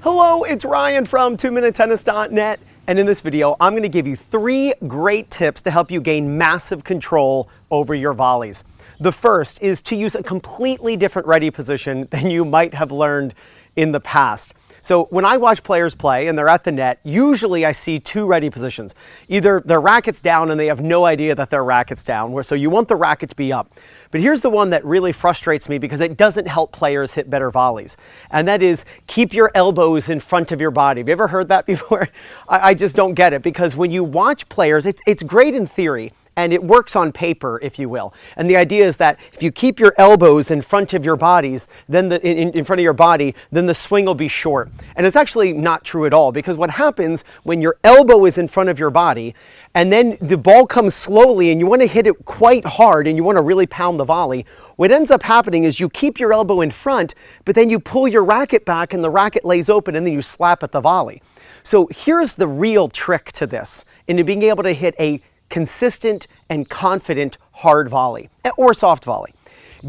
Hello, it's Ryan from 2minutetennis.net, and in this video, I'm going to give you 3 great tips to help you gain massive control over your volleys. The first is to use a completely different ready position than you might have learned in the past. So when I watch players play and they're at the net, usually I see 2 ready positions. Either their racket's down and they have no idea that their racket's down, so you want the racket to be up. But here's the one that really frustrates me because it doesn't help players hit better volleys. And that is keep your elbows in front of your body. Have you ever heard that before? I just don't get it, because when you watch players, it's great in theory. And it works on paper, if you will. And the idea is that if you keep your elbows in front of your bodies, then in front of your body, then the swing will be short. And it's actually not true at all, because what happens when your elbow is in front of your body and then the ball comes slowly and you want to hit it quite hard and you want to really pound the volley, what ends up happening is you keep your elbow in front, but then you pull your racket back and the racket lays open and then you slap at the volley. So here's the real trick to this, into being able to hit a consistent and confident hard volley or soft volley.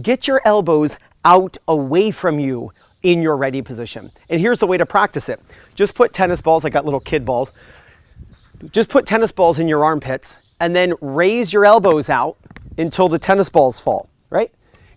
Get your elbows out away from you in your ready position. And here's the way to practice it. Just put tennis balls, I got little kid balls. Just put tennis balls in your armpits and then raise your elbows out until the tennis balls fall, right?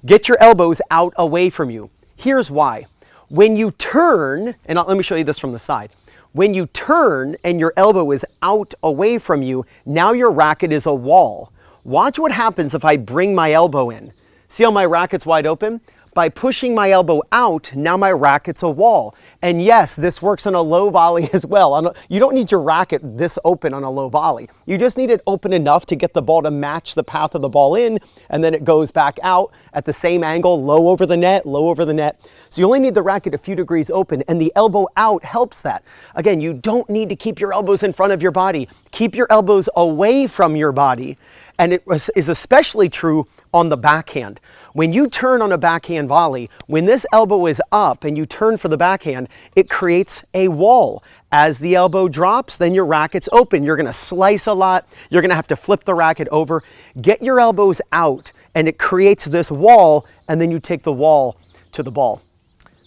Get your elbows out away from you. Here's why. When you turn, and let me show you this from the side. When you turn and your elbow is out away from you, now your racket is a wall. Watch what happens if I bring my elbow in. See how my racket's wide open? By pushing my elbow out, now my racket's a wall. And yes, this works on a low volley as well. You don't need your racket this open on a low volley. You just need it open enough to get the ball to match the path of the ball in, and then it goes back out at the same angle, low over the net, low over the net. So you only need the racket a few degrees open, and the elbow out helps that. Again, you don't need to keep your elbows in front of your body. Keep your elbows away from your body. And it is especially true on the backhand. When you turn on a backhand volley, when this elbow is up and you turn for the backhand, it creates a wall. As the elbow drops, then your racket's open. You're going to slice a lot. You're going to have to flip the racket over. Get your elbows out, and it creates this wall, and then you take the wall to the ball.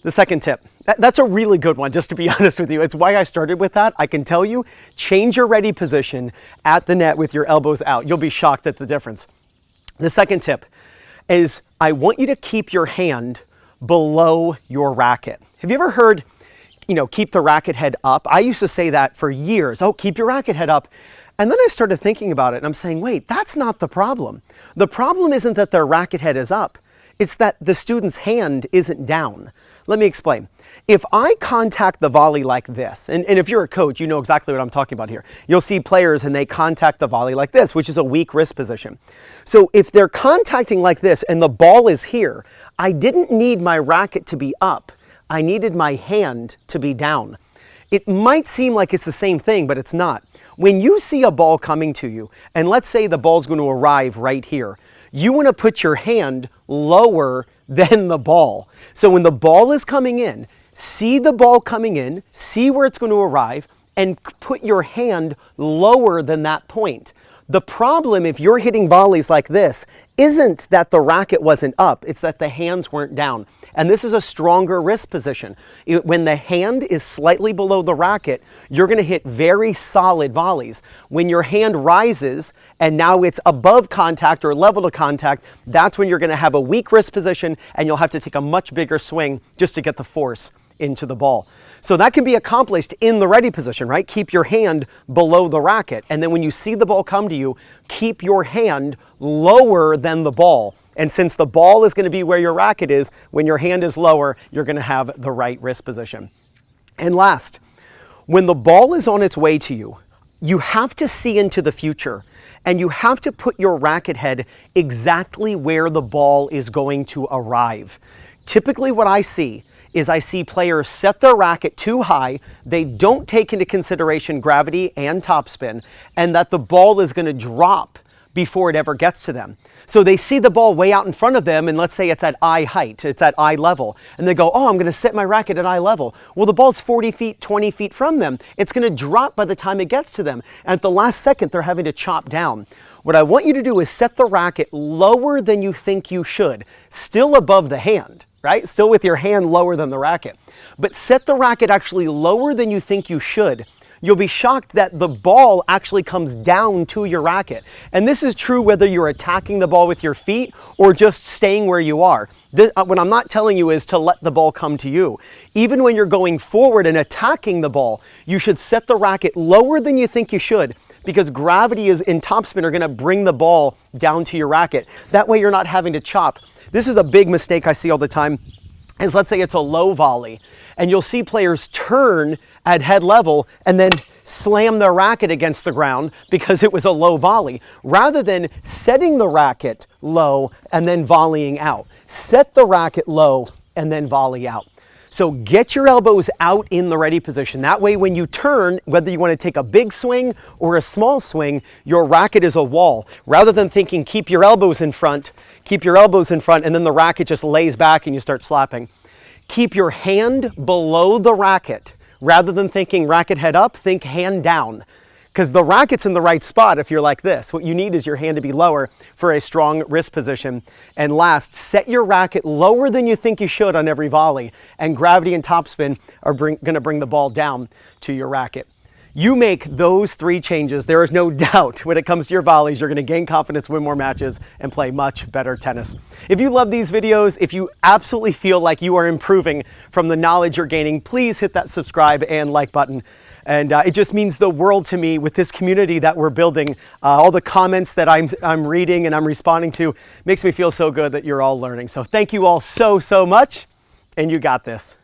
The second tip. That's a really good one, just to be honest with you. It's why I started with that. I can tell you, change your ready position at the net with your elbows out. You'll be shocked at the difference. The second tip is I want you to keep your hand below your racket. Have you ever heard, keep the racket head up? I used to say that for years. Oh, keep your racket head up. And then I started thinking about it and I'm saying, wait, that's not the problem. The problem isn't that their racket head is up. It's that the student's hand isn't down. Let me explain. If I contact the volley like this, and if you're a coach, you know exactly what I'm talking about here. You'll see players and they contact the volley like this, which is a weak wrist position. So if they're contacting like this and the ball is here, I didn't need my racket to be up. I needed my hand to be down. It might seem like it's the same thing, but it's not. When you see a ball coming to you, and let's say the ball's going to arrive right here, you want to put your hand lower than the ball. So when the ball is coming in, see the ball coming in, see where it's going to arrive, and put your hand lower than that point. The problem, if you're hitting volleys like this, isn't that the racket wasn't up, it's that the hands weren't down. And this is a stronger wrist position. When the hand is slightly below the racket, you're going to hit very solid volleys. When your hand rises and now it's above contact or level to contact, that's when you're going to have a weak wrist position and you'll have to take a much bigger swing just to get the force into the ball. So that can be accomplished in the ready position, right? Keep your hand below the racket. And then when you see the ball come to you, keep your hand lower than the ball. And since the ball is going to be where your racket is, when your hand is lower, you're going to have the right wrist position. And last, when the ball is on its way to you, you have to see into the future and you have to put your racket head exactly where the ball is going to arrive. Typically what I see is I see players set their racket too high, they don't take into consideration gravity and topspin, and that the ball is going to drop before it ever gets to them. So they see the ball way out in front of them, and let's say it's at eye height, it's at eye level, and they go, oh, I'm going to set my racket at eye level. Well, the ball's 40 feet, 20 feet from them. It's going to drop by the time it gets to them, and at the last second, they're having to chop down. What I want you to do is set the racket lower than you think you should, still above the hand, right? Still with your hand lower than the racket. But set the racket actually lower than you think you should. You'll be shocked that the ball actually comes down to your racket. And this is true whether you're attacking the ball with your feet or just staying where you are. What I'm not telling you is to let the ball come to you. Even when you're going forward and attacking the ball, you should set the racket lower than you think you should, because gravity is in topspin are going to bring the ball down to your racket. That way you're not having to chop. This is a big mistake I see all the time, is let's say it's a low volley, and you'll see players turn at head level and then slam their racket against the ground because it was a low volley, rather than setting the racket low and then volleying out. Set the racket low and then volley out. So get your elbows out in the ready position. That way when you turn, whether you want to take a big swing or a small swing, your racket is a wall. Rather than thinking keep your elbows in front, and then the racket just lays back and you start slapping. Keep your hand below the racket. Rather than thinking racket head up, think hand down. Because the racket's in the right spot if you're like this. What you need is your hand to be lower for a strong wrist position. And last, set your racket lower than you think you should on every volley, and gravity and topspin are going to bring the ball down to your racket. You make those 3 changes, there is no doubt when it comes to your volleys, you're going to gain confidence, win more matches, and play much better tennis. If you love these videos, if you absolutely feel like you are improving from the knowledge you're gaining, please hit that subscribe and like button. And it just means the world to me with this community that we're building. All the comments that I'm reading and I'm responding to makes me feel so good that you're all learning. So thank you all so much, and you got this.